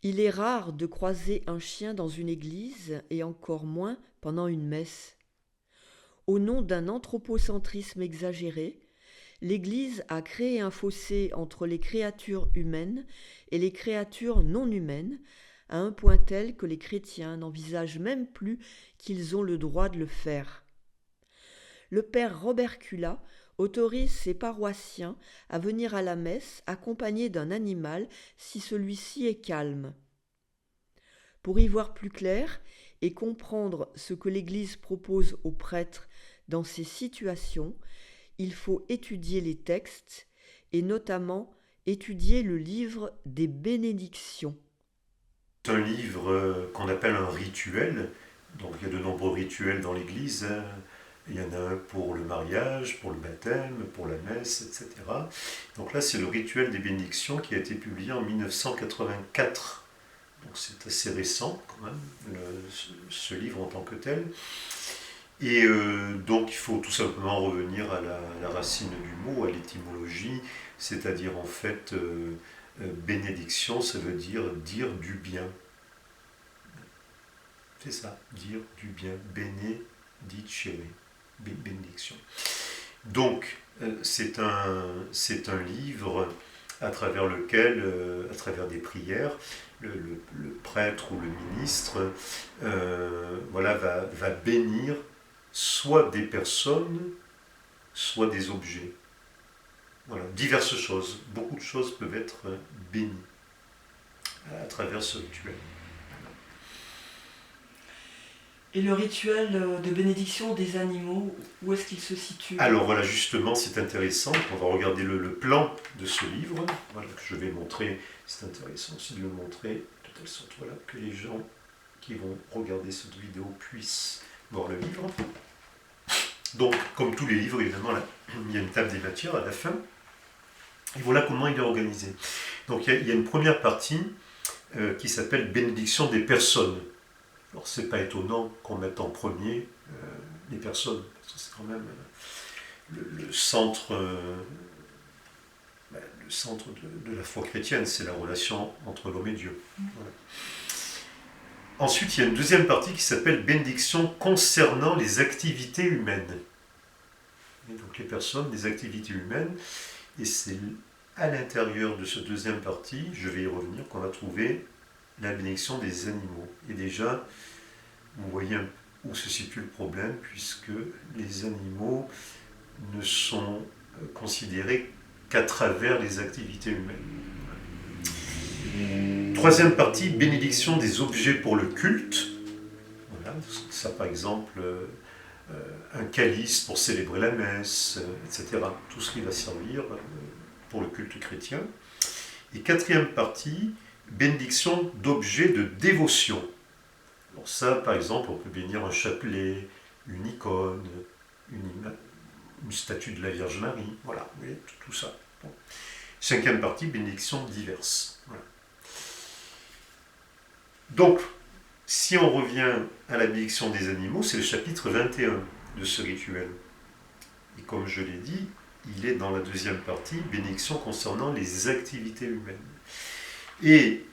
Il est rare de croiser un chien dans une église et encore moins pendant une messe. Au nom d'un anthropocentrisme exagéré, l'Église a créé un fossé entre les créatures humaines et les créatures non humaines, à un point tel que les chrétiens n'envisagent même plus qu'ils ont le droit de le faire. Le père Robert Cula autorise ses paroissiens à venir à la messe accompagnés d'un animal si celui-ci est calme. Pour y voir plus clair et comprendre ce que l'Église propose aux prêtres dans ces situations, il faut étudier les textes et notamment étudier le livre des bénédictions. C'est un livre qu'on appelle un rituel. Donc il y a de nombreux rituels dans l'Église. Il y en a un pour le mariage, pour le baptême, pour la messe, etc. Donc là, c'est le rituel des bénédictions qui a été publié en 1984. Donc c'est assez récent quand même, ce livre en tant que tel. Et donc il faut tout simplement revenir à la racine du mot, à l'étymologie, c'est-à-dire en fait, bénédiction, ça veut dire du bien. C'est ça, dire du bien. Benedicere, bénédiction. Donc, c'est un livre à travers lequel, à travers des prières, le prêtre ou le ministre voilà, va bénir soit des personnes, soit des objets. Voilà, diverses choses. Beaucoup de choses peuvent être bénies à travers ce rituel. Et le rituel de bénédiction des animaux, où est-ce qu'il se situe? Alors voilà, justement, c'est intéressant. On va regarder le plan de ce livre, voilà, que je vais montrer. C'est intéressant aussi de le montrer, de telle sorte voilà, que les gens qui vont regarder cette vidéo puissent voir le livre. Donc, comme tous les livres, évidemment, là, il y a une table des matières à la fin. Et voilà comment il est organisé. Donc, il y a une première partie qui s'appelle Bénédiction des personnes. Alors, c'est pas étonnant qu'on mette en premier les personnes, parce que c'est quand même le centre, le centre de la foi chrétienne, c'est la relation entre l'homme et Dieu. Voilà. Ensuite, il y a une deuxième partie qui s'appelle Bénédiction concernant les activités humaines. Et donc les personnes, les activités humaines, et c'est à l'intérieur de cette deuxième partie, je vais y revenir, qu'on va trouver la bénédiction des animaux. Et déjà, vous voyez où se situe le problème, puisque les animaux ne sont considérés qu'à travers les activités humaines. Troisième partie, bénédiction des objets pour le culte. Voilà, ça par exemple, un calice pour célébrer la messe, etc. Tout ce qui va servir pour le culte chrétien. Et quatrième partie, bénédiction d'objets de dévotion. Alors ça, par exemple, on peut bénir un chapelet, une icône, une statue de la Vierge Marie, voilà, vous voyez, tout ça. Bon. Cinquième partie, bénédiction diverses. Voilà. Donc, si on revient à la bénédiction des animaux, c'est le chapitre 21 de ce rituel. Et comme je l'ai dit, il est dans la deuxième partie, bénédiction concernant les activités humaines. Et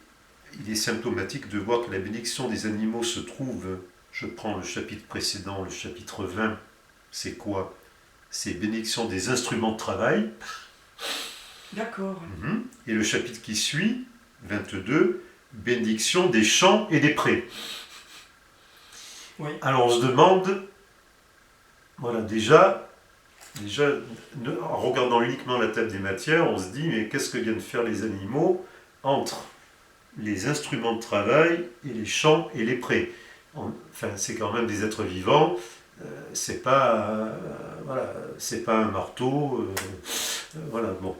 il est symptomatique de voir que la bénédiction des animaux se trouve, je prends le chapitre précédent, le chapitre 20, c'est quoi? C'est bénédiction des instruments de travail. D'accord. Et le chapitre qui suit, 22, bénédiction des champs et des prés. Oui. Alors on se demande, voilà, déjà, en regardant uniquement la table des matières, on se dit, mais qu'est-ce que viennent faire les animaux entre les instruments de travail et les champs et les prés? Enfin, c'est quand même des êtres vivants, c'est pas, voilà, c'est pas un marteau, voilà, bon,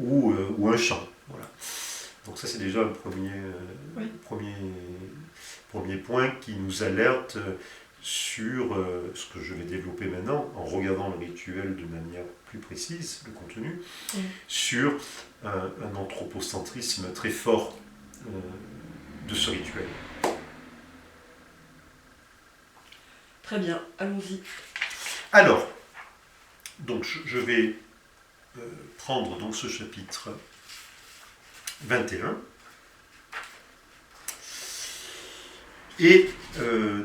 ou un champ, voilà. Donc ça c'est déjà un premier point qui nous alerte sur ce que je vais développer maintenant, en regardant le rituel de manière plus précise, le contenu, sur un anthropocentrisme très fort de ce rituel. Très bien, allons-y. Alors, donc je vais prendre donc ce chapitre 21. Et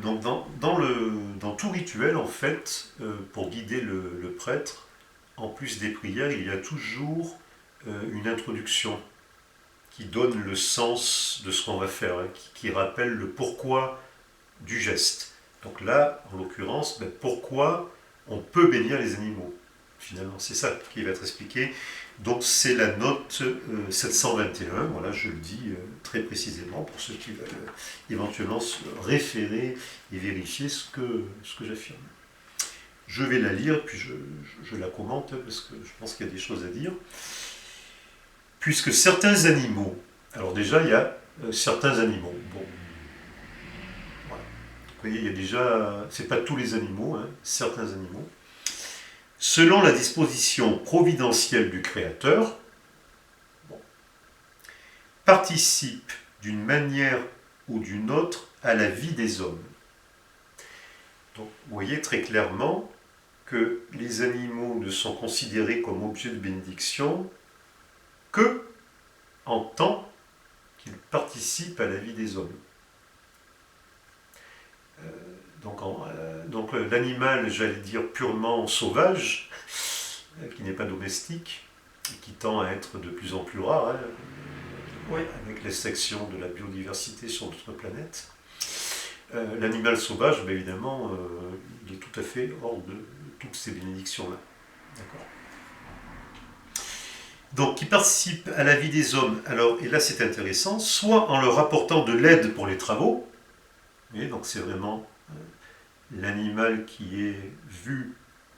donc dans tout rituel, en fait, pour guider le prêtre, en plus des prières, il y a toujours une introduction qui donne le sens de ce qu'on va faire, hein, qui rappelle le pourquoi du geste. Donc là, en l'occurrence, pourquoi on peut bénir les animaux. Finalement, c'est ça qui va être expliqué. Donc c'est la note 721, voilà, je le dis très précisément pour ceux qui veulent éventuellement se référer et vérifier ce que j'affirme. Je vais la lire, puis je la commente, parce que je pense qu'il y a des choses à dire. Puisque certains animaux, alors déjà il y a certains animaux, bon, voilà. Vous voyez, il y a déjà, c'est pas tous les animaux, hein, certains animaux, selon la disposition providentielle du Créateur, bon, participent d'une manière ou d'une autre à la vie des hommes. Donc vous voyez très clairement que les animaux ne sont considérés comme objets de bénédiction que en tant qu'ils participent à la vie des hommes. Donc l'animal, j'allais dire, purement sauvage, qui n'est pas domestique, et qui tend à être de plus en plus rare, hein, oui, avec l'extinction de la biodiversité sur notre planète. L'animal sauvage, évidemment, il est tout à fait hors de toutes ces bénédictions-là. D'accord. Donc, qui participent à la vie des hommes, alors, et là c'est intéressant, soit en leur apportant de l'aide pour les travaux, et donc c'est vraiment l'animal qui est vu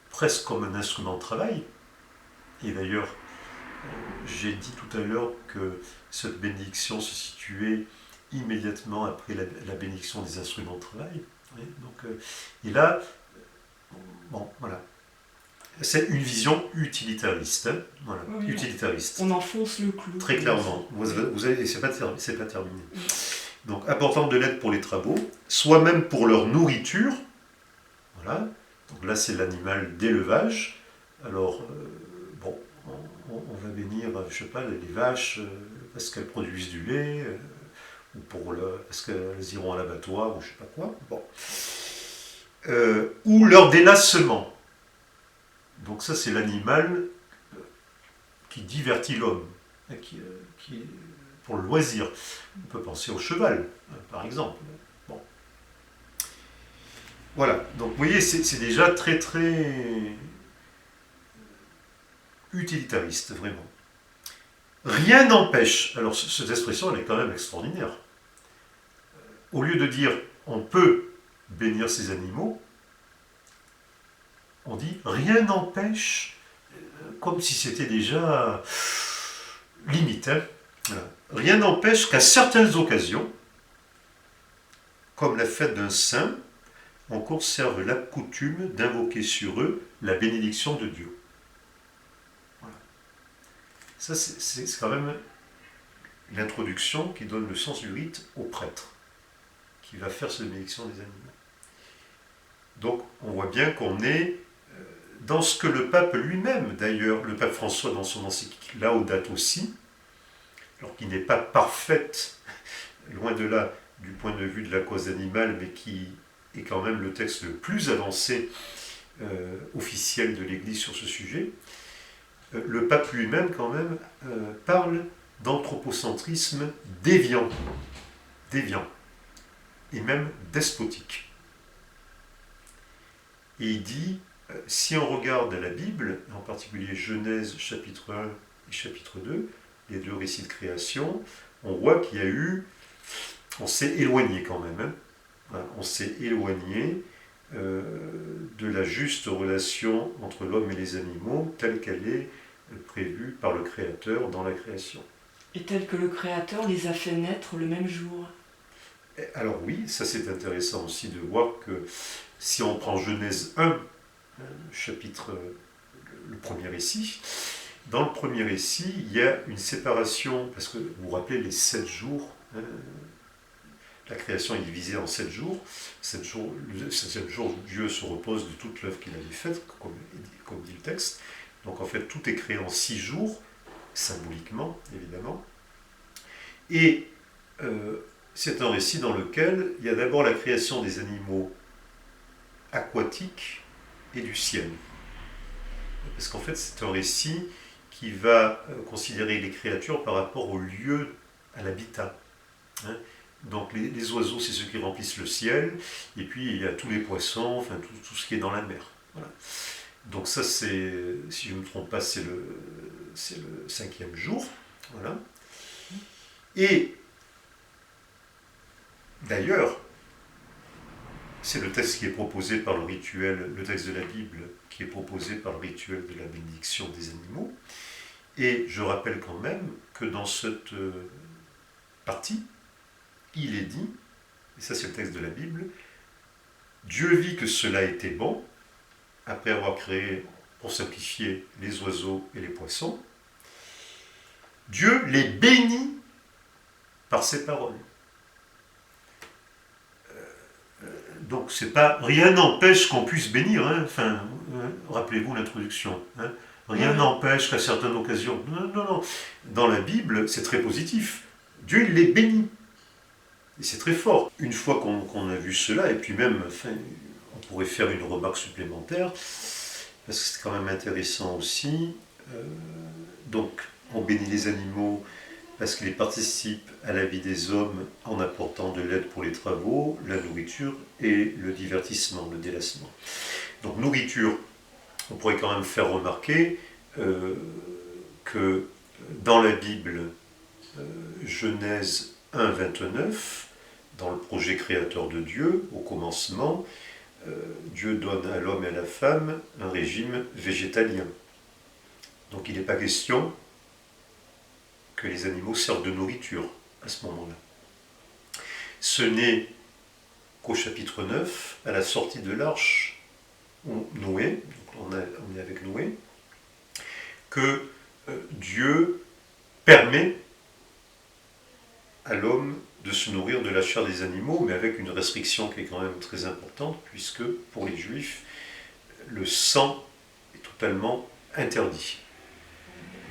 presque comme un instrument de travail, et d'ailleurs, j'ai dit tout à l'heure que cette bénédiction se situait immédiatement après la bénédiction des instruments de travail. Oui, donc, et là, bon, voilà. C'est une vision utilitariste. Hein, voilà, oui, utilitariste. On enfonce le clou. Très clairement. Vous avez, c'est pas terminé. Oui. Donc, apportant de l'aide pour les travaux, soit même pour leur nourriture. Voilà. Donc là, c'est l'animal d'élevage. Alors, bon, on va bénir, je sais pas, les vaches parce qu'elles produisent du lait, ou parce qu'elles iront à l'abattoir, ou je sais pas quoi. Bon. Ou leur délassement. Donc ça, c'est l'animal qui divertit l'homme, qui pour le loisir. On peut penser au cheval, par exemple. Bon. Voilà, donc vous voyez, c'est déjà très très utilitariste, vraiment. Rien n'empêche, alors cette expression elle est quand même extraordinaire, au lieu de dire on peut bénir ces animaux, on dit rien n'empêche, comme si c'était déjà limite. Hein. Voilà. Rien n'empêche qu'à certaines occasions, comme la fête d'un saint, on conserve la coutume d'invoquer sur eux la bénédiction de Dieu. Voilà. Ça, c'est quand même l'introduction qui donne le sens du rite au prêtre, qui va faire cette bénédiction des animaux. Donc, on voit bien qu'on est dans ce que le pape lui-même, d'ailleurs, le pape François dans son encyclique Laudate aussi, alors qu'il n'est pas parfaite, loin de là, du point de vue de la cause animale, mais qui est quand même le texte le plus avancé officiel de l'Église sur ce sujet, le pape lui-même, quand même, parle d'anthropocentrisme déviant, et même despotique. Et il dit, si on regarde la Bible, en particulier Genèse chapitre 1 et chapitre 2, les deux récits de création, on voit qu'il y a eu, on s'est éloigné quand même, hein. Voilà, on s'est éloigné de la juste relation entre l'homme et les animaux telle qu'elle est prévue par le Créateur dans la création. Et telle que le Créateur les a fait naître le même jour. Alors oui, ça c'est intéressant aussi de voir que si on prend Genèse 1, chapitre, le premier récit, dans le premier récit, il y a une séparation, parce que vous vous rappelez les 7 jours, hein, la création est divisée en 7 jours. Le 7e jour, Dieu se repose de toute l'œuvre qu'il avait faite, comme dit le texte. Donc en fait, tout est créé en 6 jours, symboliquement, évidemment. Et c'est un récit dans lequel il y a d'abord la création des animaux aquatiques et du ciel. Parce qu'en fait, c'est un récit qui va considérer les créatures par rapport au lieu, à l'habitat. Hein. Donc les oiseaux, c'est ceux qui remplissent le ciel, et puis il y a tous les poissons, enfin tout ce qui est dans la mer. Voilà. Donc ça, c'est, si je ne me trompe pas, c'est le 5e jour. Voilà. Et d'ailleurs, c'est le texte qui est proposé par le rituel, le texte de la Bible qui est proposé par le rituel de la bénédiction des animaux. Et je rappelle quand même que dans cette partie, il est dit, et ça c'est le texte de la Bible, Dieu vit que cela était bon, après avoir créé, pour simplifier, les oiseaux et les poissons. Dieu les bénit par ses paroles. Donc c'est pas, rien n'empêche qu'on puisse bénir, hein. Enfin, rappelez-vous l'introduction. Hein. Rien n'empêche qu'à certaines occasions. Non, non, non. Dans la Bible, c'est très positif. Dieu il les bénit. Et c'est très fort. Une fois qu'on a vu cela, et puis même, enfin, on pourrait faire une remarque supplémentaire, parce que c'est quand même intéressant aussi. Donc, on bénit les animaux parce qu'ils participent à la vie des hommes en apportant de l'aide pour les travaux, la nourriture et le divertissement, le délassement. Donc, nourriture, on pourrait quand même faire remarquer que dans la Bible, Genèse 1, 29, dans le projet créateur de Dieu, au commencement, Dieu donne à l'homme et à la femme un régime végétalien. Donc il n'est pas question que les animaux servent de nourriture à ce moment-là. Ce n'est qu'au chapitre 9, à la sortie de l'arche, Noé, donc on est avec Noé, que Dieu permet à l'homme de se nourrir de la chair des animaux, mais avec une restriction qui est quand même très importante, puisque pour les Juifs, le sang est totalement interdit.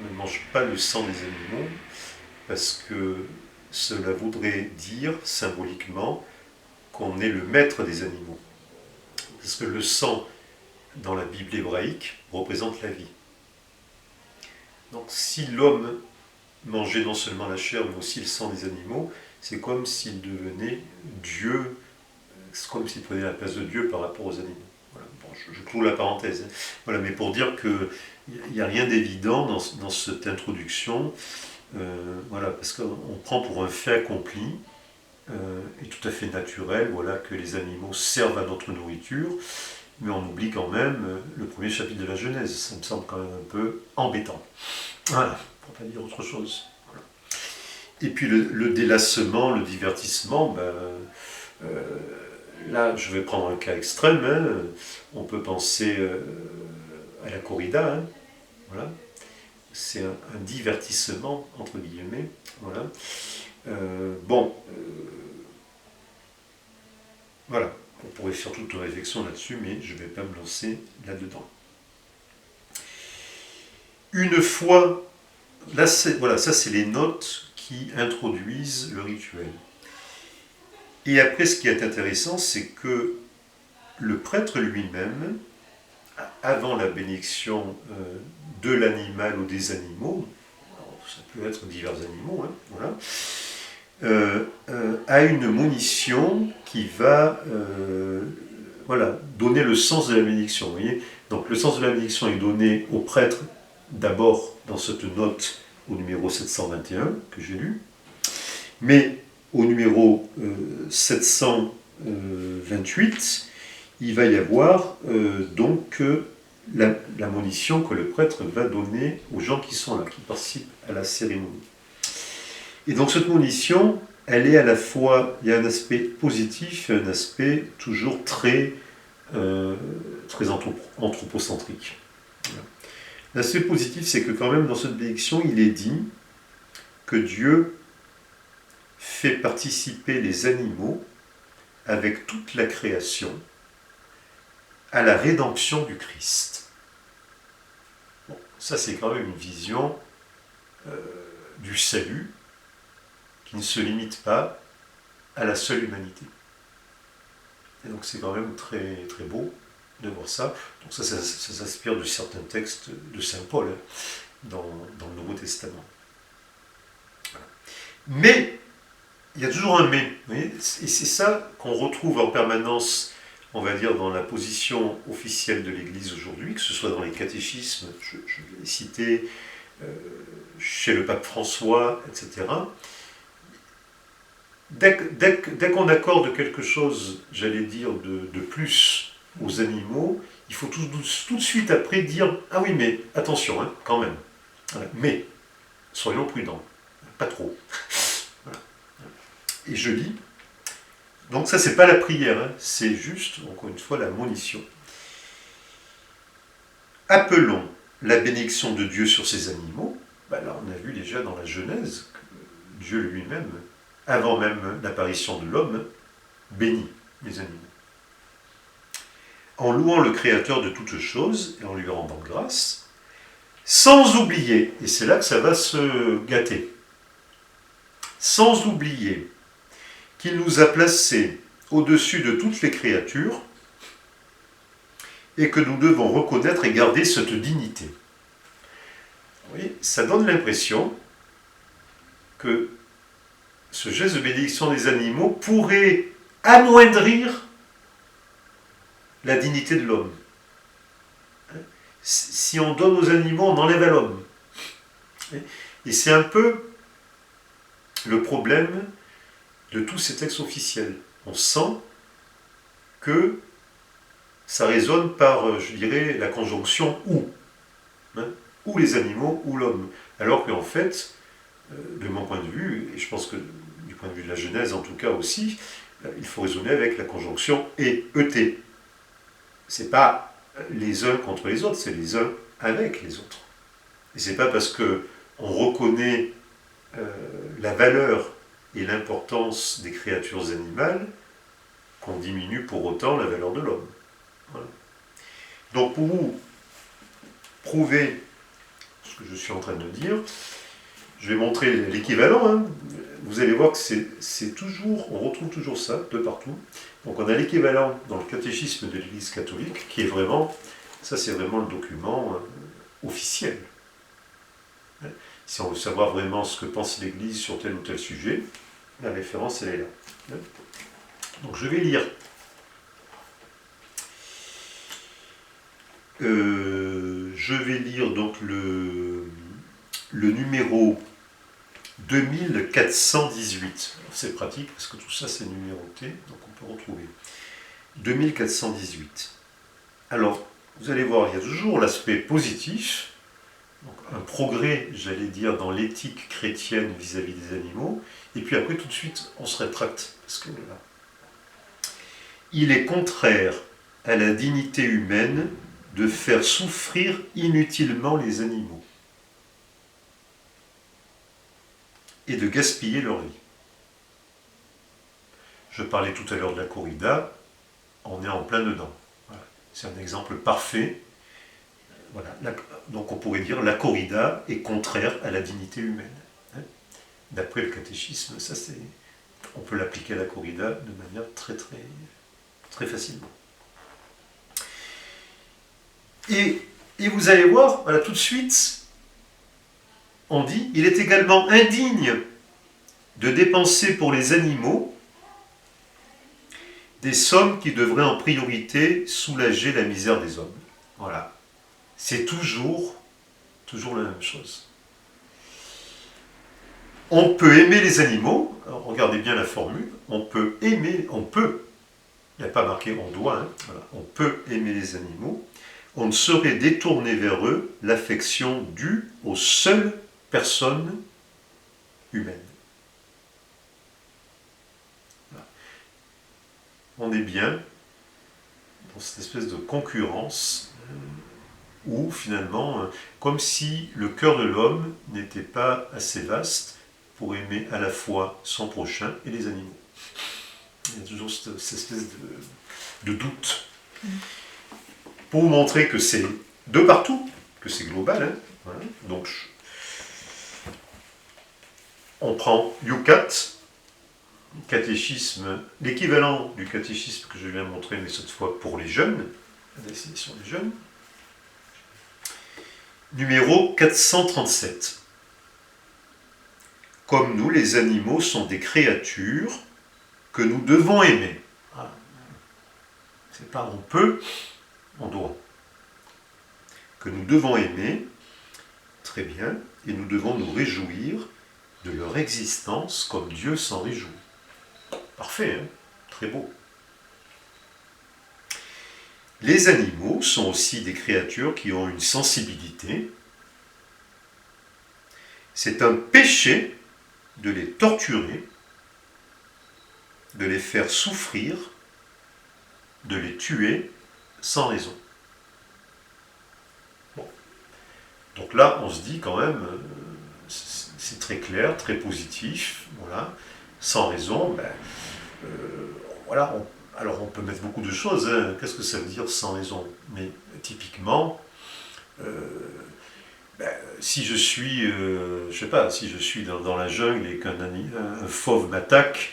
On ne mange pas le sang des animaux, parce que cela voudrait dire symboliquement qu'on est le maître des animaux. Parce que le sang, dans la Bible hébraïque, représente la vie. Donc si l'homme mangeait non seulement la chair, mais aussi le sang des animaux, c'est comme s'il devenait Dieu, c'est comme s'il prenait la place de Dieu par rapport aux animaux. Voilà. Bon, je clôt la parenthèse. Hein. Voilà, mais pour dire qu'il n'y a rien d'évident dans cette introduction, voilà, parce qu'on prend pour un fait accompli et tout à fait naturel, voilà, que les animaux servent à notre nourriture, mais on oublie quand même le premier chapitre de la Genèse. Ça me semble quand même un peu embêtant. Voilà, pour ne pas dire autre chose. Voilà. Et puis le délassement, le divertissement, là je vais prendre un cas extrême, hein. On peut penser à la corrida, hein. Voilà. C'est un divertissement, entre guillemets. Voilà. Voilà. On pourrait faire toute une réflexion là-dessus, mais je ne vais pas me lancer là-dedans. Une fois, là, voilà, ça c'est les notes qui introduisent le rituel. Et après, ce qui est intéressant, c'est que le prêtre lui-même, avant la bénédiction de l'animal ou des animaux, ça peut être divers animaux, hein, voilà, a une monition qui va voilà, donner le sens de la bénédiction. Vous voyez. Donc le sens de la bénédiction est donné au prêtre d'abord dans cette note au numéro 721 que j'ai lu, mais au numéro 728, il va y avoir donc la monition que le prêtre va donner aux gens qui sont là, qui participent à la cérémonie. Et donc cette monition, elle est à la fois, il y a un aspect positif et un aspect toujours très anthropocentrique. Voilà. L'aspect positif, c'est que quand même dans cette bénédiction, il est dit que Dieu fait participer les animaux avec toute la création à la rédemption du Christ. Bon, ça c'est quand même une vision du salut qui ne se limite pas à la seule humanité. Et donc c'est quand même très, très beau de voir ça. Donc ça s'inspire de certains textes de Saint Paul dans le Nouveau Testament. Voilà. Mais, il y a toujours un mais. Vous voyez, et c'est ça qu'on retrouve en permanence, on va dire, dans la position officielle de l'Église aujourd'hui, que ce soit dans les catéchismes, je vais les citer, chez le pape François, etc. Dès qu'on accorde quelque chose, j'allais dire, de plus aux animaux, il faut tout de suite après dire « Ah oui, mais attention, hein, quand même. Voilà. Mais, soyons prudents. Pas trop. » Voilà. Et je lis. Donc ça, c'est pas la prière, hein, c'est juste, encore une fois, la monition. Appelons la bénédiction de Dieu sur ces animaux. Ben là, on a vu déjà dans la Genèse que Dieu lui-même, avant même l'apparition de l'homme, bénit les animaux. En louant le Créateur de toutes choses et en lui rendant grâce, sans oublier, et c'est là que ça va se gâter, sans oublier qu'il nous a placés au-dessus de toutes les créatures et que nous devons reconnaître et garder cette dignité. Vous voyez, ça donne l'impression que ce geste de bénédiction des animaux pourrait amoindrir la dignité de l'homme. Si on donne aux animaux, on enlève à l'homme. Et c'est un peu le problème de tous ces textes officiels. On sent que ça résonne par, je dirais, la conjonction « ou ». Ou les animaux, ou l'homme. Alors qu'en fait, de mon point de vue, et je pense que du point de vue de la Genèse en tout cas aussi, il faut raisonner avec la conjonction « et », « c'est pas les uns contre les autres, c'est les uns avec les autres. Et c'est pas parce que on reconnaît la valeur et l'importance des créatures animales qu'on diminue pour autant la valeur de l'homme. Voilà. Donc pour vous prouver ce que je suis en train de dire, je vais montrer l'équivalent. Hein. Vous allez voir que c'est toujours, on retrouve toujours ça de partout. Donc on a l'équivalent dans le catéchisme de l'Église catholique, qui est vraiment, ça c'est vraiment le document officiel. Si on veut savoir vraiment ce que pense l'Église sur tel ou tel sujet, la référence elle est là. Donc je vais lire. Je vais lire donc le numéro 2418. C'est pratique parce que tout ça c'est numéroté, donc on peut retrouver. 2418. Alors, vous allez voir, il y a toujours l'aspect positif, donc un progrès, j'allais dire, dans l'éthique chrétienne vis-à-vis des animaux, et puis après tout de suite on se rétracte, parce que là, il est contraire à la dignité humaine de faire souffrir inutilement les animaux et de gaspiller leur vie. Je parlais tout à l'heure de la corrida, on est en plein dedans. Voilà. C'est un exemple parfait. Voilà. Donc on pourrait dire la corrida est contraire à la dignité humaine. D'après le catéchisme, ça c'est, on peut l'appliquer à la corrida de manière très très très facilement. Et vous allez voir, voilà, tout de suite, on dit, il est également indigne de dépenser pour les animaux des sommes qui devraient en priorité soulager la misère des hommes. Voilà. C'est toujours la même chose. On peut aimer les animaux, alors regardez bien la formule, on peut, il n'y a pas marqué on doit, hein, voilà, on peut aimer les animaux, on ne saurait détourner vers eux l'affection due aux seules personnes humaines. Voilà. On est bien dans cette espèce de concurrence où finalement, comme si le cœur de l'homme n'était pas assez vaste pour aimer à la fois son prochain et les animaux. Il y a toujours cette espèce de doute. Pour vous montrer que c'est de partout, que c'est global. Hein. Voilà. Donc, on prend Yucat, catéchisme, l'équivalent du catéchisme que je viens de montrer, mais cette fois pour les jeunes, à destination des jeunes, numéro 437. Comme nous, les animaux sont des créatures que nous devons aimer. Voilà. C'est pas on peut, on doit. Que nous devons aimer, très bien, et nous devons nous réjouir de leur existence comme Dieu s'en réjouit. Parfait, hein? Très beau. Les animaux sont aussi des créatures qui ont une sensibilité. C'est un péché de les torturer, de les faire souffrir, de les tuer sans raison. Bon. Donc là, on se dit quand même, c'est très clair, très positif, voilà, sans raison, voilà, alors on peut mettre beaucoup de choses, hein. Qu'est-ce que ça veut dire sans raison? Mais typiquement, si je suis, je sais pas, si je suis dans la jungle et qu'un fauve m'attaque,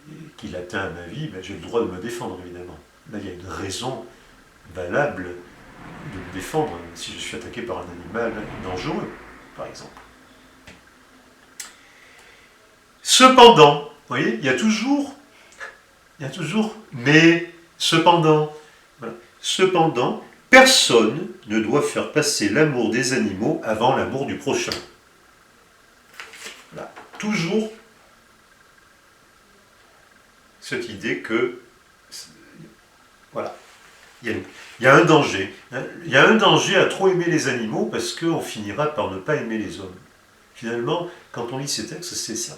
et qu'il atteint ma vie, j'ai le droit de me défendre, évidemment. Là, il y a une raison valable de me défendre si je suis attaqué par un animal dangereux, par exemple. Cependant, vous voyez, il y a toujours, mais, cependant, voilà. Cependant, personne ne doit faire passer l'amour des animaux avant l'amour du prochain. Voilà. Toujours cette idée que, voilà, il y a un danger. Il y a un danger à trop aimer les animaux parce qu'on finira par ne pas aimer les hommes. Finalement, quand on lit ces textes, c'est ça.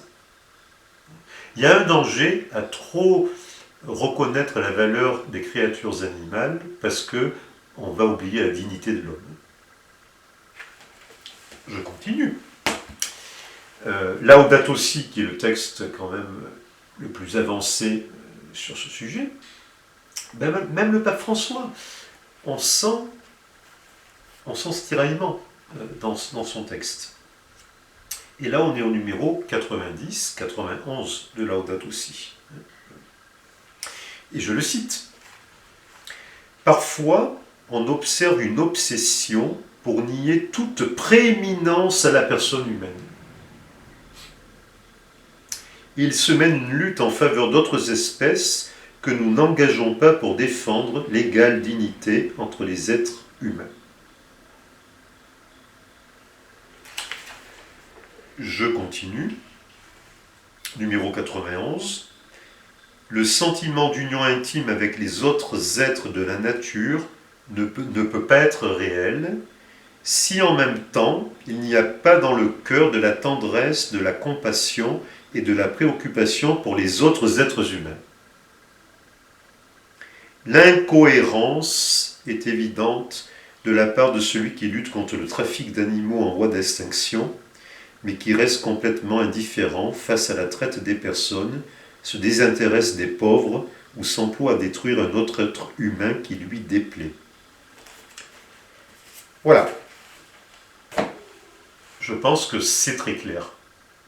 Il y a un danger à trop reconnaître la valeur des créatures animales parce qu'on va oublier la dignité de l'homme. Je continue. Laudato Si, qui est le texte quand même le plus avancé sur ce sujet, même le pape François, on sent ce tiraillement dans son texte. Et là, on est au numéro 90, 91 de Laudato Si. Et je le cite. Parfois, on observe une obsession pour nier toute prééminence à la personne humaine. Il se mène une lutte en faveur d'autres espèces que nous n'engageons pas pour défendre l'égale dignité entre les êtres humains. Je continue. Numéro 91. Le sentiment d'union intime avec les autres êtres de la nature ne peut pas être réel si en même temps il n'y a pas dans le cœur de la tendresse, de la compassion et de la préoccupation pour les autres êtres humains. L'incohérence est évidente de la part de celui qui lutte contre le trafic d'animaux en voie d'extinction, mais qui reste complètement indifférent face à la traite des personnes, se désintéresse des pauvres ou s'emploie à détruire un autre être humain qui lui déplaît. Voilà. Je pense que c'est très clair.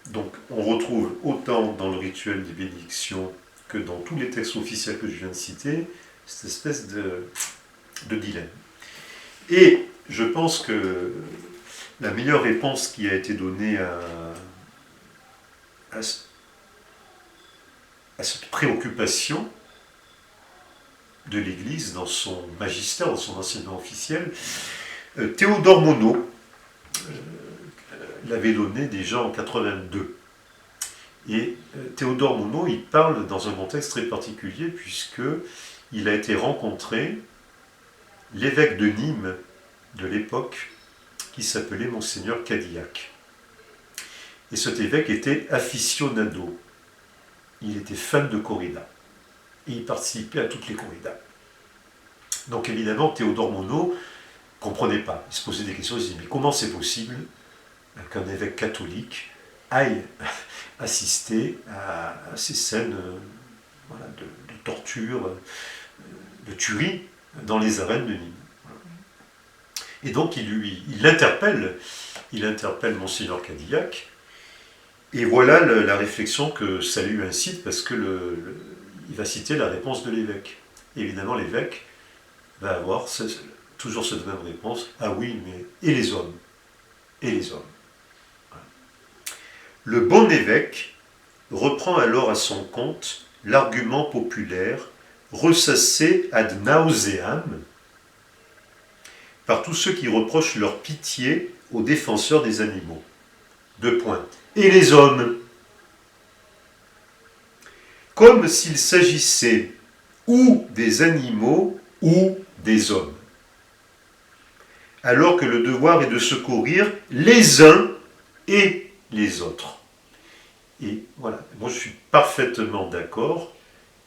Donc on retrouve autant dans le rituel des bénédictions que dans tous les textes officiels que je viens de citer, cette espèce de dilemme. Et je pense que la meilleure réponse qui a été donnée à cette préoccupation de l'Église dans son magistère, dans son enseignement officiel, Théodore Monod l'avait donné déjà en 82. Et Théodore Monod, il parle dans un contexte très particulier puisqu'il a été rencontré l'évêque de Nîmes de l'époque qui s'appelait Monseigneur Cadillac. Et cet évêque était aficionado. Il était fan de corrida. Et il participait à toutes les corridas. Donc évidemment, Théodore Monod ne comprenait pas. Il se posait des questions, il se disait, mais comment c'est possible qu'un évêque catholique aille assister à ces scènes de torture, de tuerie dans les arènes de Nîmes. Et donc il interpelle Monseigneur Cadillac, Et voilà la réflexion que Salut incite, parce que il va citer la réponse de l'évêque. Évidemment, l'évêque va avoir toujours cette même réponse. Ah oui, mais et les hommes? Et les hommes. Voilà. Le bon évêque reprend alors à son compte l'argument populaire ressassé ad nauseam par tous ceux qui reprochent leur pitié aux défenseurs des animaux. 2 points. Et les hommes? Comme s'il s'agissait ou des animaux ou des hommes. Alors que le devoir est de secourir les uns et les autres. Et voilà, moi je suis parfaitement d'accord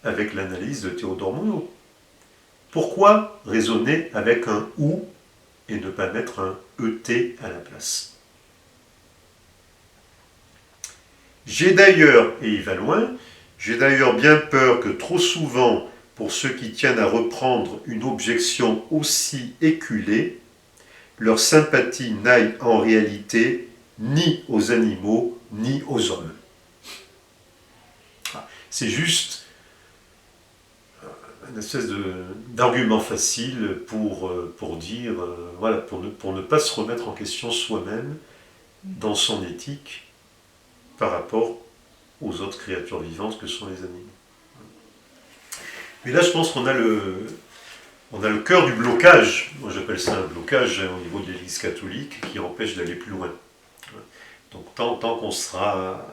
avec l'analyse de Théodore Monod. Pourquoi raisonner avec un ou et ne pas mettre un ET à la place? J'ai d'ailleurs, et il va loin, j'ai d'ailleurs bien peur que trop souvent, pour ceux qui tiennent à reprendre une objection aussi éculée, leur sympathie n'aille en réalité ni aux animaux ni aux hommes. C'est juste une espèce d'argument facile pour dire, voilà, pour ne pas se remettre en question soi-même dans son éthique par rapport aux autres créatures vivantes que sont les animaux. Mais là, je pense qu'on a le cœur du blocage. Moi, j'appelle ça un blocage au niveau de l'Église catholique qui empêche d'aller plus loin. Donc, tant qu'on sera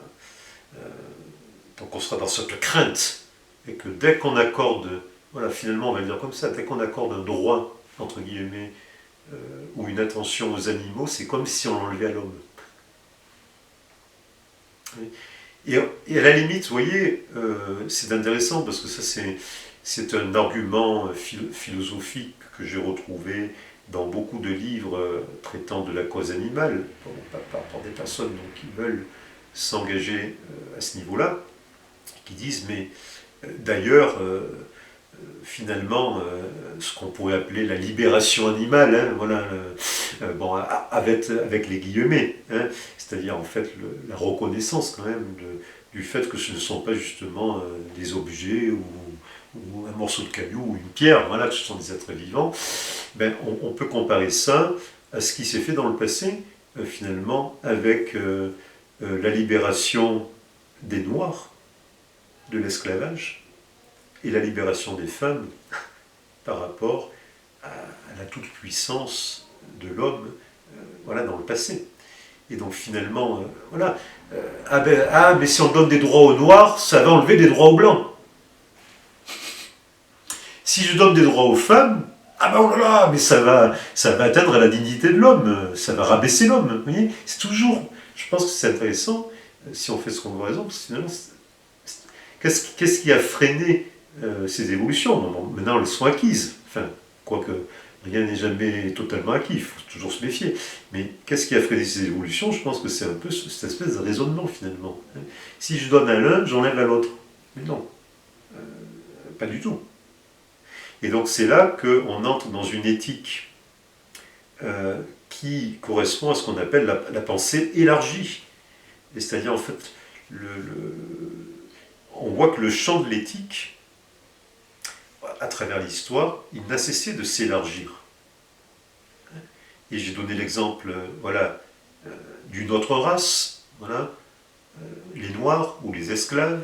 dans cette crainte, et que dès qu'on accorde, voilà, finalement, on va le dire comme ça, dès qu'on accorde un droit, entre guillemets, ou une attention aux animaux, c'est comme si on l'enlevait à l'homme. Et à la limite, vous voyez, c'est intéressant parce que ça, c'est un argument philosophique que j'ai retrouvé dans beaucoup de livres traitant de la cause animale, par des personnes qui veulent s'engager à ce niveau-là, qui disent, mais d'ailleurs, finalement, ce qu'on pourrait appeler la libération animale, hein, voilà, bon, avec les guillemets, hein, c'est-à-dire en fait la reconnaissance quand même du fait que ce ne sont pas justement des objets ou un morceau de caillou ou une pierre, voilà, que ce sont des êtres vivants, ben, on peut comparer ça à ce qui s'est fait dans le passé, finalement, avec la libération des Noirs de l'esclavage et la libération des femmes par rapport à la toute-puissance de l'homme voilà, dans le passé. Et donc finalement, voilà, mais si on donne des droits aux Noirs, ça va enlever des droits aux Blancs. Si je donne des droits aux femmes, ah ben oh là là, mais ça va atteindre la dignité de l'homme, ça va rabaisser l'homme. Vous voyez, c'est toujours, je pense que c'est intéressant, si on fait ce qu'on doit raison, parce que finalement, qu'est-ce qui a freiné ces évolutions? Maintenant, elles sont acquises. Enfin, quoique rien n'est jamais totalement acquis, il faut toujours se méfier. Mais qu'est-ce qui a freiné ces évolutions? Je pense que c'est un peu cette espèce de raisonnement, finalement. Si je donne à l'un, j'enlève à l'autre. Mais non, pas du tout. Et donc c'est là qu'on entre dans une éthique qui correspond à ce qu'on appelle la pensée élargie. C'est-à-dire, en fait, on voit que le champ de l'éthique, à travers l'histoire, il n'a cessé de s'élargir. Et j'ai donné l'exemple voilà, d'une autre race, voilà, les Noirs ou les esclaves.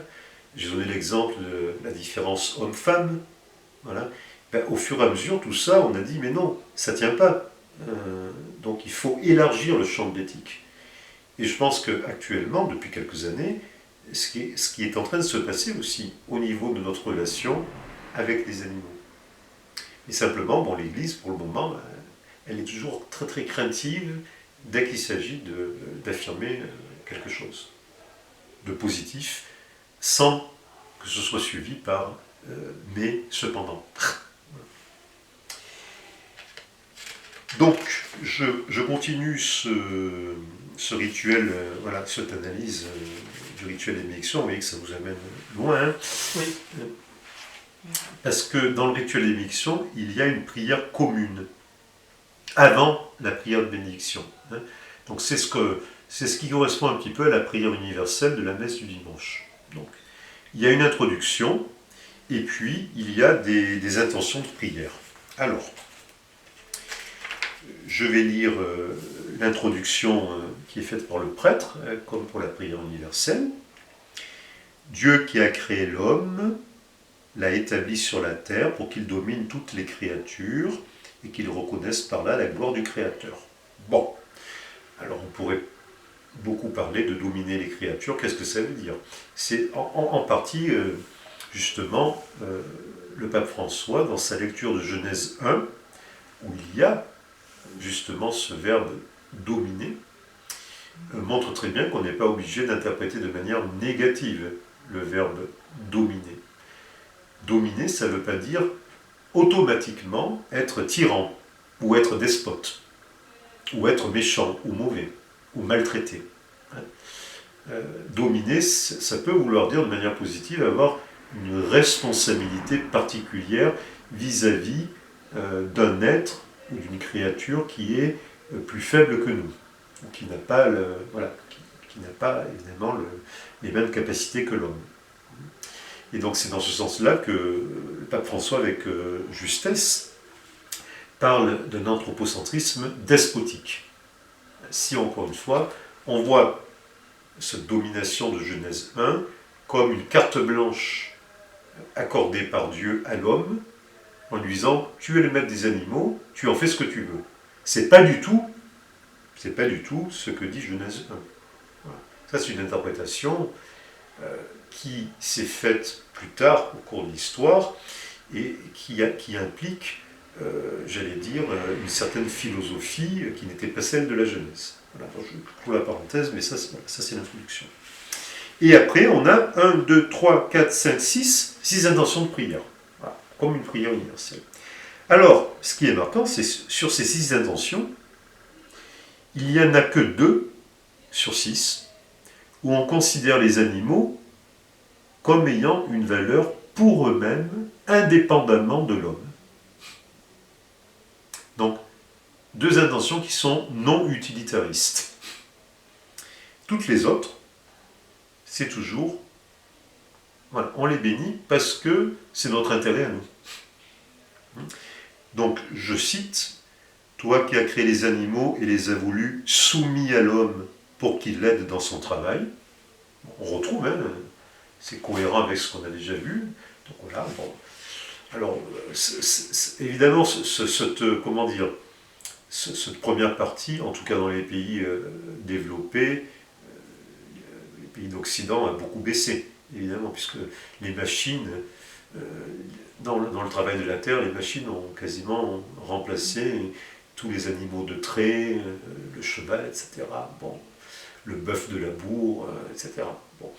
J'ai donné l'exemple de la différence homme-femme. Voilà. Ben, au fur et à mesure, tout ça, on a dit, mais non, ça ne tient pas. Donc il faut élargir le champ de l'éthique. Et je pense qu'actuellement, depuis quelques années, ce qui est en train de se passer aussi au niveau de notre relation avec les animaux. Et simplement, bon, l'Église, pour le moment, elle est toujours très très craintive dès qu'il s'agit d'affirmer quelque chose de positif, sans que ce soit suivi par mais cependant. Donc, je continue ce rituel, voilà, cette analyse du rituel des bénédictions. Vous voyez que ça vous amène loin. Hein, oui. Parce que dans le rituel des bénédictions, il y a une prière commune avant la prière de bénédiction. Hein. Donc c'est ce c'est ce qui correspond un petit peu à la prière universelle de la messe du dimanche. Donc, il y a une introduction, et puis il y a des intentions de prière. Alors, je vais lire l'introduction qui est faite par le prêtre, comme pour la prière universelle. Dieu qui a créé l'homme l'a établi sur la terre pour qu'il domine toutes les créatures et qu'il reconnaisse par là la gloire du Créateur. Bon, alors on pourrait beaucoup parler de dominer les créatures. Qu'est-ce que ça veut dire? C'est en partie, justement, le pape François, dans sa lecture de Genèse 1, où il y a justement ce verbe dominer, montre très bien qu'on n'est pas obligé d'interpréter de manière négative le verbe dominer. Dominer, ça ne veut pas dire automatiquement être tyran, ou être despote, ou être méchant, ou mauvais, ou maltraité. Dominer, ça peut vouloir dire de manière positive avoir une responsabilité particulière vis-à-vis d'un être ou d'une créature qui est plus faible que nous, ou qui n'a pas, qui n'a pas évidemment les mêmes capacités que l'homme. Et donc c'est dans ce sens-là que le pape François, avec justesse, parle d'un anthropocentrisme despotique. Si, encore une fois, on voit cette domination de Genèse 1 comme une carte blanche accordée par Dieu à l'homme, en lui disant « tu es le maître des animaux, tu en fais ce que tu veux ». C'est pas du tout ce que dit Genèse 1. Voilà. Ça, c'est une interprétation qui s'est faite plus tard au cours de l'histoire et qui implique, j'allais dire, une certaine philosophie qui n'était pas celle de la Genèse. Voilà, je trouve la parenthèse, mais ça c'est l'introduction. Et après, on a 1, 2, 3, 4, 5, 6 intentions de prière, voilà, comme une prière universelle. Alors, ce qui est marquant, c'est sur ces 6 intentions, il n'y en a que 2 sur 6 où on considère les animaux comme ayant une valeur pour eux-mêmes, indépendamment de l'homme. Donc, 2 intentions qui sont non utilitaristes. Toutes les autres, c'est toujours, voilà, on les bénit parce que c'est notre intérêt à nous. Donc, je cite, « Toi qui as créé les animaux et les as voulus soumis à l'homme pour qu'il l'aide dans son travail. » On retrouve, hein, c'est cohérent avec ce qu'on a déjà vu. Donc voilà, bon. Alors, évidemment, cette première partie, en tout cas dans les pays développés, les pays d'Occident, a beaucoup baissé, évidemment, puisque les machines, dans le travail de la terre, les machines ont quasiment remplacé tous les animaux de trait, le cheval, etc. Bon, le bœuf de labour, etc. Bon.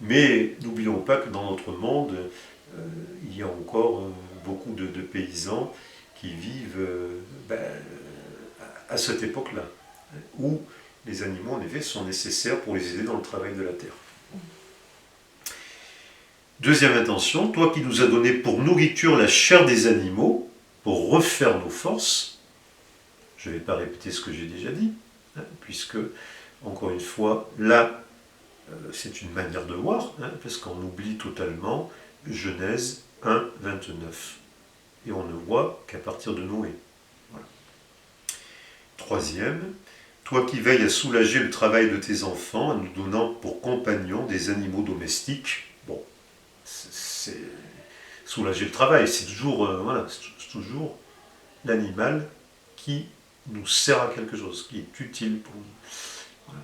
Mais n'oublions pas que dans notre monde, il y a encore beaucoup de paysans qui vivent à cette époque-là, où les animaux, en effet, sont nécessaires pour les aider dans le travail de la terre. Deuxième intention, toi qui nous as donné pour nourriture la chair des animaux, pour refaire nos forces, je ne vais pas répéter ce que j'ai déjà dit, hein, puisque, encore une fois, là, c'est une manière de voir, hein, parce qu'on oublie totalement Genèse 1, 29. Et on ne voit qu'à partir de Noé. Voilà. Troisième, toi qui veilles à soulager le travail de tes enfants, en nous donnant pour compagnons des animaux domestiques. Bon, c'est soulager le travail, c'est toujours, c'est toujours l'animal qui nous sert à quelque chose, qui est utile pour nous. Voilà.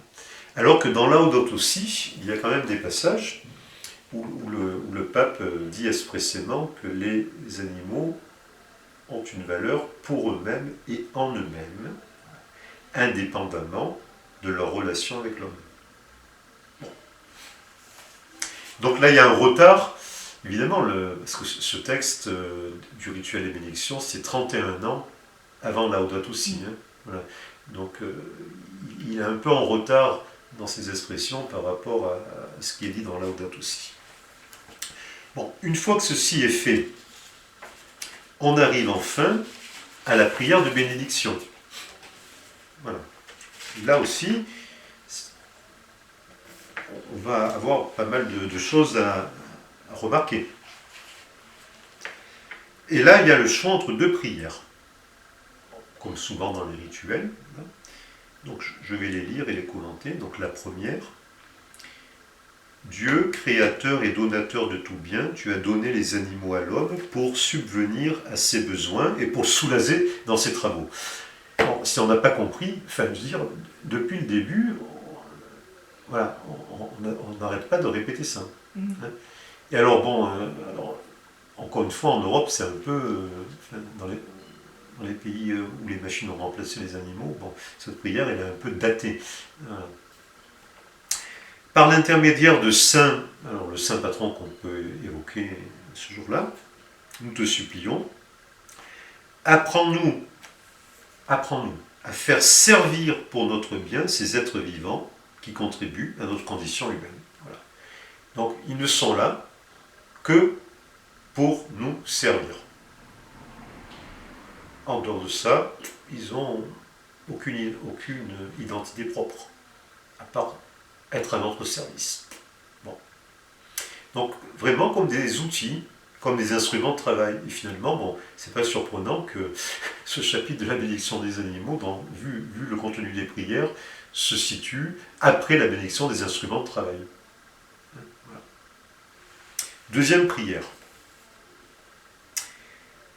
Alors que dans Laudato Si, il y a quand même des passages où le pape dit expressément que les animaux ont une valeur pour eux-mêmes et en eux-mêmes, indépendamment de leur relation avec l'homme. Bon. Donc là, il y a un retard, évidemment, parce que ce texte du rituel des bénédictions, c'est 31 ans avant Laudato Si. Hein, voilà. Donc il est un peu en retard dans ses expressions par rapport à ce qui est dit dans Laudato Si. Bon, une fois que ceci est fait, on arrive enfin à la prière de bénédiction. Voilà. Là aussi, on va avoir pas mal de choses à remarquer. Et là, il y a le choix entre deux prières, comme souvent dans les rituels. Donc je vais les lire et les commenter. Donc la première: Dieu, créateur et donateur de tout bien, tu as donné les animaux à l'homme pour subvenir à ses besoins et pour soulager dans ses travaux. Bon, si on n'a pas compris, enfin, je veux dire, depuis le début, on n'arrête pas de répéter ça. Hein. Et alors, bon, encore une fois, en Europe, c'est un peu, dans les pays où les machines ont remplacé les animaux, bon, cette prière, elle est un peu datée. Voilà. Par l'intermédiaire de saints, alors le saint patron qu'on peut évoquer ce jour-là, nous te supplions, apprends-nous à faire servir pour notre bien ces êtres vivants qui contribuent à notre condition humaine. Voilà. Donc ils ne sont là que pour nous servir. En dehors de ça, ils n'ont aucune identité propre, à part être à notre service. Bon. Donc vraiment comme des outils, comme des instruments de travail. Et finalement, bon, c'est pas surprenant que ce chapitre de la bénédiction des animaux, vu le contenu des prières, se situe après la bénédiction des instruments de travail. Voilà. Deuxième prière.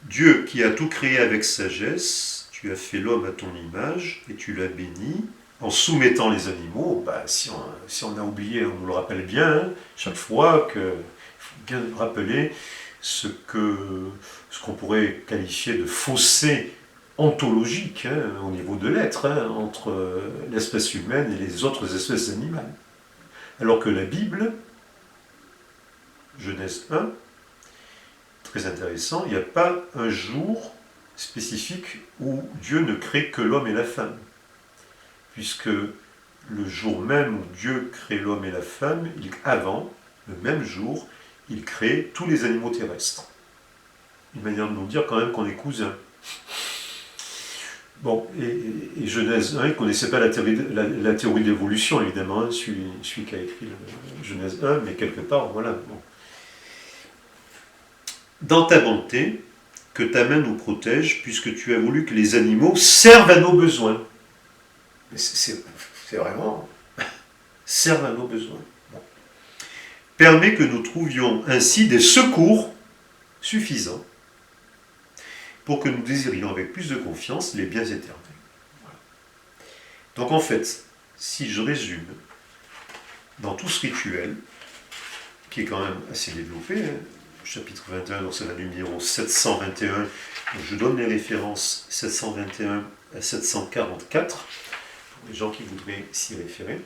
Dieu qui a tout créé avec sagesse, tu as fait l'homme à ton image et tu l'as béni en soumettant les animaux. Si on a oublié, on nous le rappelle bien, hein, chaque fois qu'il faut bien rappeler ce qu'on pourrait qualifier de fossé ontologique au niveau de l'être, entre l'espèce humaine et les autres espèces animales. Alors que la Bible, Genèse 1, très intéressant, il n'y a pas un jour spécifique où Dieu ne crée que l'homme et la femme. Puisque le jour même où Dieu crée l'homme et la femme, avant, le même jour, il crée tous les animaux terrestres. Une manière de nous dire quand même qu'on est cousins. Bon, et Genèse 1, il ne connaissait pas la théorie de l'évolution, évidemment, celui qui a écrit Genèse 1, mais quelque part, voilà. Bon. Dans ta bonté, que ta main nous protège, puisque tu as voulu que les animaux servent à nos besoins. C'est vraiment... servent à nos besoins. Bon. Permet que nous trouvions ainsi des secours suffisants pour que nous désirions avec plus de confiance les biens éternels. Voilà. Donc en fait, si je résume, dans tout ce rituel, qui est quand même assez développé, chapitre 21, donc c'est la numéro 721, donc je donne les références 721 à 744, pour les gens qui voudraient s'y référer.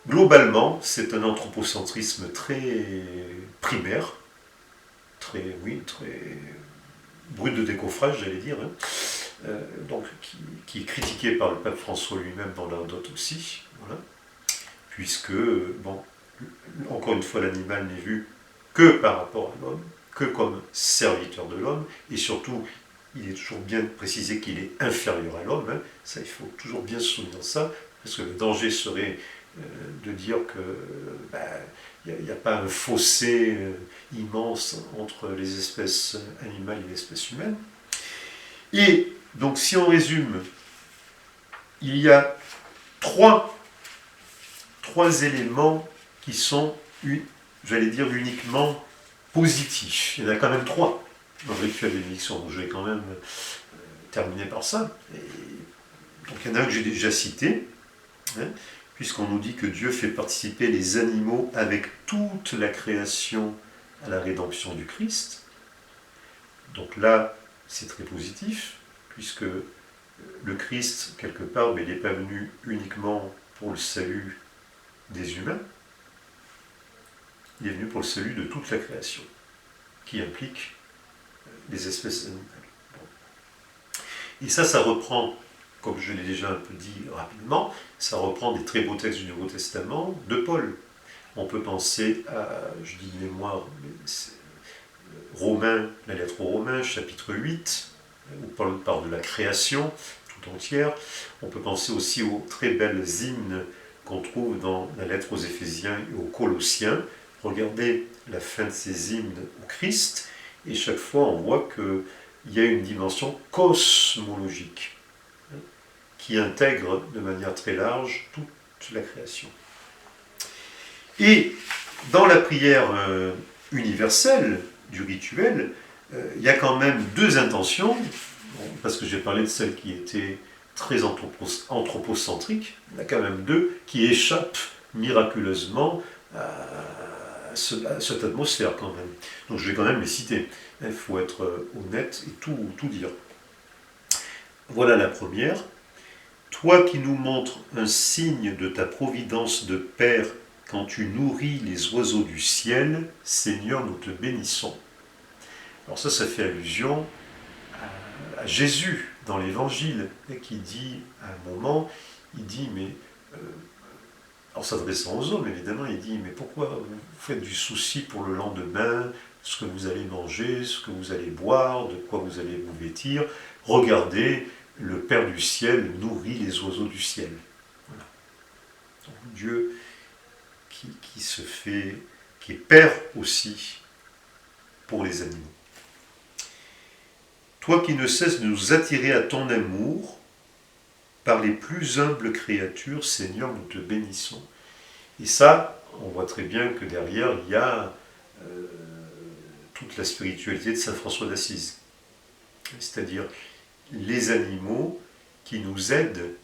Globalement, c'est un anthropocentrisme très primaire, très brut de décoffrage, j'allais dire, donc qui est critiqué par le pape François lui-même dans l'Ardote aussi, voilà, puisque, bon, encore une fois, l'animal n'est vu que par rapport à l'homme, que comme serviteur de l'homme, et surtout, il est toujours bien précisé qu'il est inférieur à l'homme, hein, ça il faut toujours bien se souvenir de ça, parce que le danger serait de dire que il n'y a pas un fossé immense entre les espèces animales et l'espèce humaine. Et donc si on résume, il y a trois éléments qui sont, j'allais dire, uniquement positifs. Il y en a quand même trois dans le rituel de bénédiction, donc je vais quand même terminer par ça. Donc il y en a un que j'ai déjà cité, hein, puisqu'on nous dit que Dieu fait participer les animaux avec toute la création à la rédemption du Christ. Donc là, c'est très positif, puisque le Christ, quelque part, il n'est pas venu uniquement pour le salut des humains, il est venu pour le salut de toute la création, qui implique les espèces animales. Bon. Et ça reprend, comme je l'ai déjà un peu dit rapidement, ça reprend des très beaux textes du Nouveau Testament de Paul. On peut penser à, je dis de mémoire, Romains, la lettre aux Romains, chapitre 8, où Paul parle de la création tout entière. On peut penser aussi aux très belles hymnes qu'on trouve dans la lettre aux Éphésiens et aux Colossiens. Regardez la fin de ces hymnes au Christ, et chaque fois on voit qu'il y a une dimension cosmologique qui intègre de manière très large toute la création. Et dans la prière universelle du rituel, il y a quand même deux intentions, parce que j'ai parlé de celle qui était très anthropocentrique, il y en a quand même deux qui échappent miraculeusement à cette atmosphère quand même. Donc je vais quand même les citer. Il faut être honnête et tout dire. Voilà la première. Toi qui nous montres un signe de ta providence de Père quand tu nourris les oiseaux du ciel, Seigneur, nous te bénissons. Alors ça fait allusion à Jésus dans l'Évangile, qui dit à un moment, il dit, mais, en s'adressant aux hommes évidemment, il dit, mais pourquoi vous faites du souci pour le lendemain, ce que vous allez manger, ce que vous allez boire, de quoi vous allez vous vêtir, regardez, le Père du ciel nourrit les oiseaux du ciel. Voilà. Donc, Dieu qui se fait, qui est Père aussi pour les animaux. Toi qui ne cesses de nous attirer à ton amour, par les plus humbles créatures, Seigneur, nous te bénissons. Et ça, on voit très bien que derrière, il y a toute la spiritualité de saint François d'Assise. C'est-à-dire les animaux qui nous aident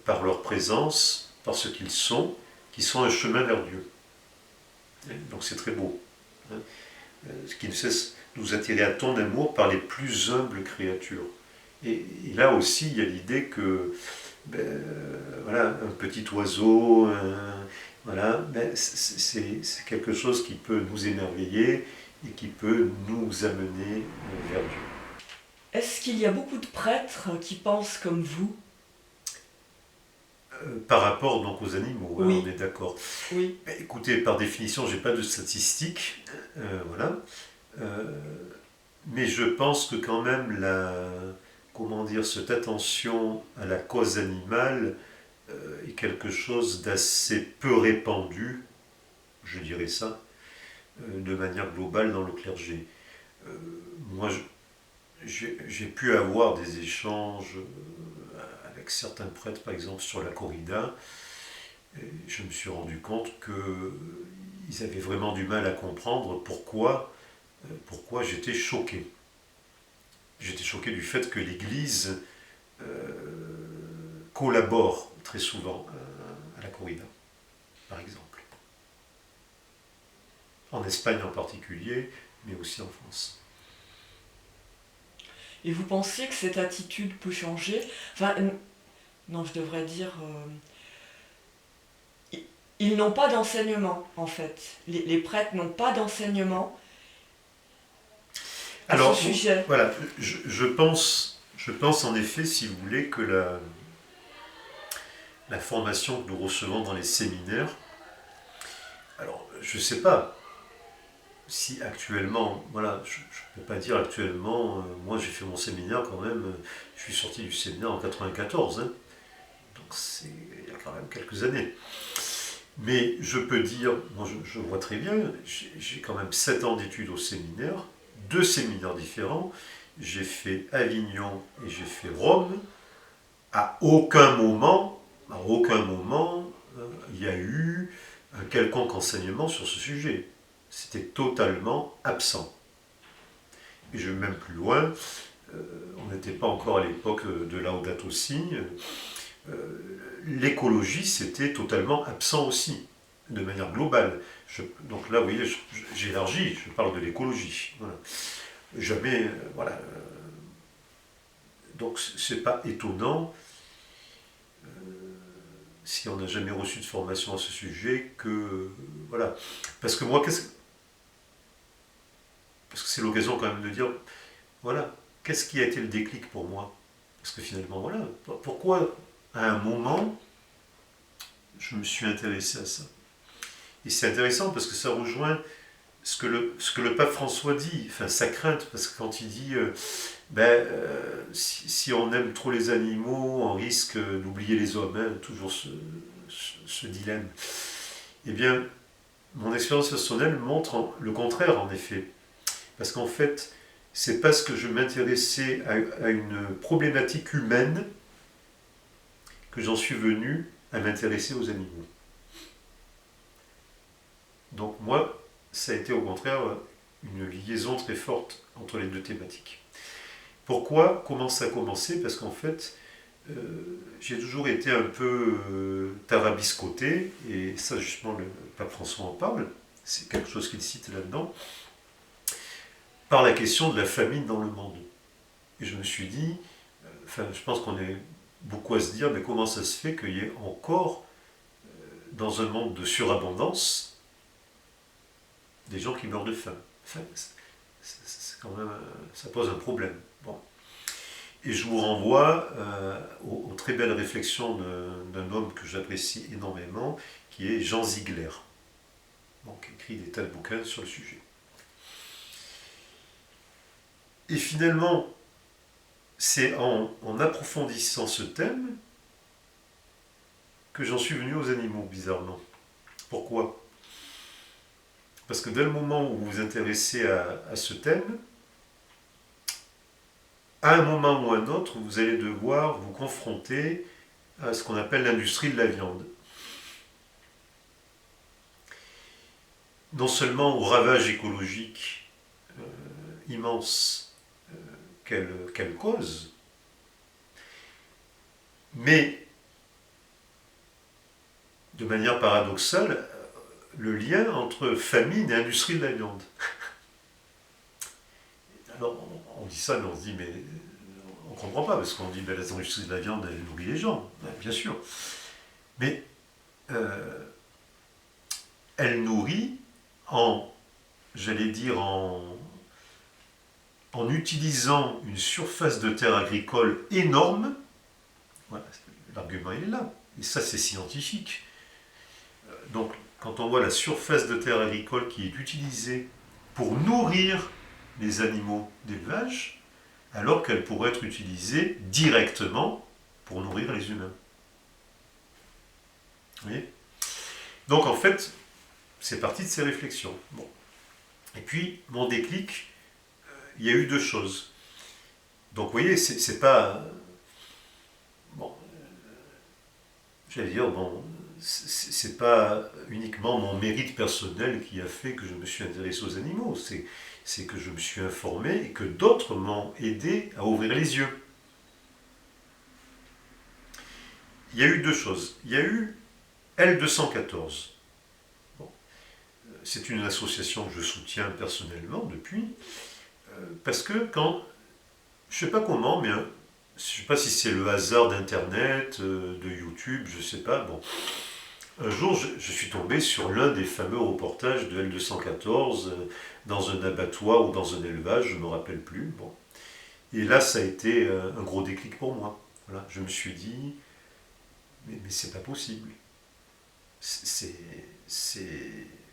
par leur présence, par ce qu'ils sont, qui sont un chemin vers Dieu. Donc c'est très beau. Ce qui ne cesse de nous attirer à ton amour par les plus humbles créatures. Et là aussi, il y a l'idée que voilà, un petit oiseau, c'est quelque chose qui peut nous émerveiller et qui peut nous amener vers Dieu. Est-ce qu'il y a beaucoup de prêtres qui pensent comme vous ? Par rapport donc aux animaux, oui. On est d'accord. Oui. Écoutez, par définition, je n'ai pas de statistiques, voilà. Mais je pense que quand même cette attention à la cause animale est quelque chose d'assez peu répandu, je dirais ça, de manière globale dans le clergé. Moi, j'ai pu avoir des échanges avec certains prêtres, par exemple sur la corrida, et je me suis rendu compte qu'ils avaient vraiment du mal à comprendre pourquoi j'étais choqué. J'étais choqué du fait que l'Église collabore très souvent à la corrida, par exemple. En Espagne en particulier, mais aussi en France. Et vous pensez que cette attitude peut changer ? Enfin, non, je devrais dire... ils n'ont pas d'enseignement, en fait. Les prêtres n'ont pas d'enseignement à ce sujet. Voilà, je pense en effet, si vous voulez, que la formation que nous recevons dans les séminaires, alors, je ne sais pas si actuellement, voilà, je ne peux pas dire actuellement, moi j'ai fait mon séminaire quand même, je suis sorti du séminaire en 94, donc il y a quand même quelques années. Mais je peux dire, moi je vois très bien, j'ai quand même 7 ans d'études au séminaire, 2 séminaires différents, j'ai fait Avignon et j'ai fait Rome. À aucun moment, il y a eu un quelconque enseignement sur ce sujet. C'était totalement absent. Et je vais même plus loin, on n'était pas encore à l'époque de Laudato Si, l'écologie c'était totalement absent aussi, de manière globale. Donc là, vous voyez, j'élargis, je parle de l'écologie. Voilà. Jamais, voilà. Donc c'est pas étonnant, si on n'a jamais reçu de formation à ce sujet, que voilà. Parce que moi, parce que c'est l'occasion quand même de dire, voilà, qu'est-ce qui a été le déclic pour moi? Parce que finalement, voilà, pourquoi à un moment je me suis intéressé à ça? Et c'est intéressant parce que ça rejoint ce que le pape François dit, enfin sa crainte, parce que quand il dit si on aime trop les animaux, on risque d'oublier les hommes, toujours ce ce dilemme? Eh bien, mon expérience personnelle montre le contraire, en effet. Parce qu'en fait, c'est parce que je m'intéressais à une problématique humaine que j'en suis venu à m'intéresser aux animaux. Donc moi, ça a été au contraire une liaison très forte entre les deux thématiques. Pourquoi? Comment ça a commencé? Parce qu'en fait, j'ai toujours été un peu tarabiscoté, et ça justement le pape François en parle, c'est quelque chose qu'il cite là-dedans, par la question de la famine dans le monde. Et je me suis dit, je pense qu'on est beaucoup à se dire, mais comment ça se fait qu'il y ait encore, dans un monde de surabondance, des gens qui meurent de faim? Enfin, c'est quand même, ça pose un problème. Bon. Et je vous renvoie aux très belles réflexions d'un homme que j'apprécie énormément, qui est Jean Ziegler, qui écrit des tas de bouquins sur le sujet. Et finalement, c'est en approfondissant ce thème que j'en suis venu aux animaux, bizarrement. Pourquoi? Parce que dès le moment où vous vous intéressez à ce thème, à un moment ou à un autre, vous allez devoir vous confronter à ce qu'on appelle l'industrie de la viande. Non seulement au ravage écologique immense qu'elle cause, mais de manière paradoxale, le lien entre famine et industrie de la viande. Alors, on dit ça, mais on se dit, mais on ne comprend pas, parce qu'on dit, ben, l'industrie de la viande, elle nourrit les gens, bien sûr. Mais elle nourrit j'allais dire, en utilisant une surface de terre agricole énorme. Voilà, l'argument il est là, et ça c'est scientifique. Donc, quand on voit la surface de terre agricole qui est utilisée pour nourrir les animaux d'élevage, alors qu'elle pourrait être utilisée directement pour nourrir les humains. Vous voyez? Donc en fait, c'est parti de ces réflexions. Bon. Et puis, mon déclic, il y a eu deux choses. Donc vous voyez, c'est pas... Bon, j'allais dire, bon, c'est pas uniquement mon mérite personnel qui a fait que je me suis intéressé aux animaux, c'est que je me suis informé et que d'autres m'ont aidé à ouvrir les yeux. Il y a eu deux choses. Il y a eu L214. Bon. C'est une association que je soutiens personnellement depuis, parce que quand, je ne sais pas comment, mais je ne sais pas si c'est le hasard d'Internet, de YouTube, je ne sais pas, bon. Un jour, je suis tombé sur l'un des fameux reportages de L214 dans un abattoir ou dans un élevage, je ne me rappelle plus. Bon. Et là, ça a été un gros déclic pour moi. Voilà. Je me suis dit, mais c'est pas possible.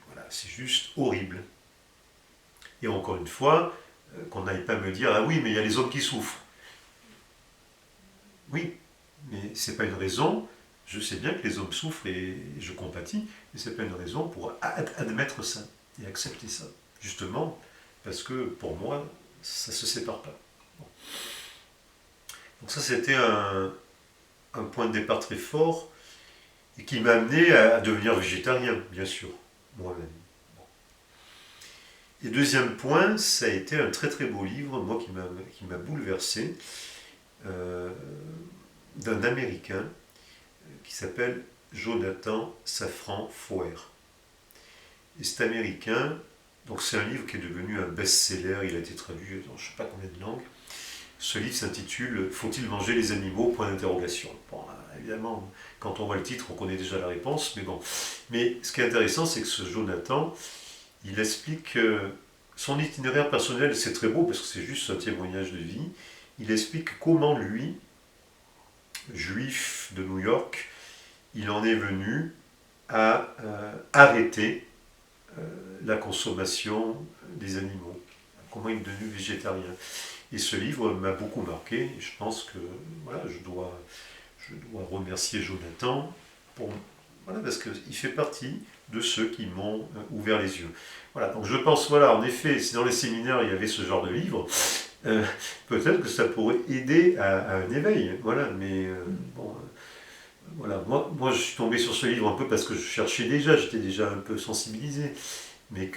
Voilà, c'est juste horrible. Et encore une fois, qu'on n'aille pas me dire, ah oui, mais il y a les hommes qui souffrent. Oui, mais c'est pas une raison. Je sais bien que les hommes souffrent et je compatis, mais c'est pas une raison pour admettre ça et accepter ça. Justement, parce que pour moi, ça ne se sépare pas. Bon. Donc ça, c'était un point de départ très fort et qui m'a amené à devenir végétarien, bien sûr, moi-même. Bon. Et deuxième point, ça a été un très très beau livre, moi qui m'a bouleversé, d'un Américain qui s'appelle Jonathan Safran Foer. Et cet Américain, donc c'est un livre qui est devenu un best-seller, il a été traduit dans je ne sais pas combien de langues. Ce livre s'intitule « Faut-il manger les animaux ?» Point d'interrogation. Bon, évidemment, quand on voit le titre, on connaît déjà la réponse, mais bon. Mais ce qui est intéressant, c'est que ce Jonathan, il explique son itinéraire personnel, c'est très beau parce que c'est juste un témoignage de vie. Il explique comment lui, juif de New York, il en est venu à arrêter la consommation des animaux. Comment il est devenu végétarien. Et ce livre m'a beaucoup marqué. Et je pense que voilà, je dois remercier Jonathan pour Voilà, parce qu'il fait partie de ceux qui m'ont ouvert les yeux. Voilà, donc je pense, voilà, en effet, si dans les séminaires il y avait ce genre de livre, peut-être que ça pourrait aider à un éveil. Voilà, mais bon, voilà, moi je suis tombé sur ce livre un peu parce que je cherchais déjà, j'étais déjà un peu sensibilisé. Mais,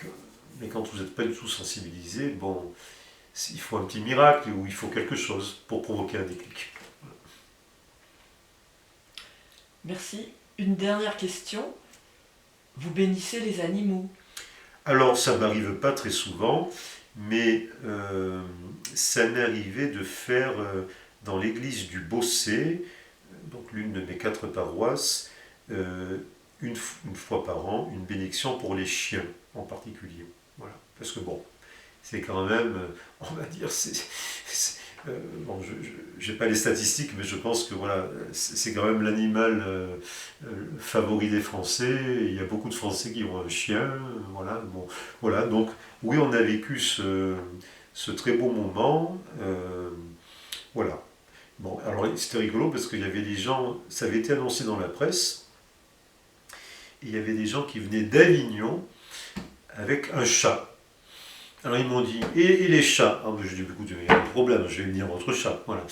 mais quand vous n'êtes pas du tout sensibilisé, bon, il faut un petit miracle ou il faut quelque chose pour provoquer un déclic. Merci. Une dernière question. Vous bénissez les animaux? Alors, ça m'arrive pas très souvent, mais ça m'est arrivé de faire dans l'église du Bossé, donc l'une de mes 4 paroisses, une fois par an, une bénédiction pour les chiens en particulier. Voilà. Parce que bon, c'est quand même, on va dire, bon, je n'ai pas les statistiques, mais je pense que voilà, c'est quand même l'animal favori des Français. Il y a beaucoup de Français qui ont un chien. Voilà, bon, voilà, donc oui, on a vécu ce très beau moment. Voilà. Bon, alors c'était rigolo parce qu'il y avait des gens, ça avait été annoncé dans la presse, et il y avait des gens qui venaient d'Avignon avec un chat. Alors ils m'ont dit, et les chats? Ah, ben, je dis, écoutez, il y a un problème, je vais venir votre chat. Voilà.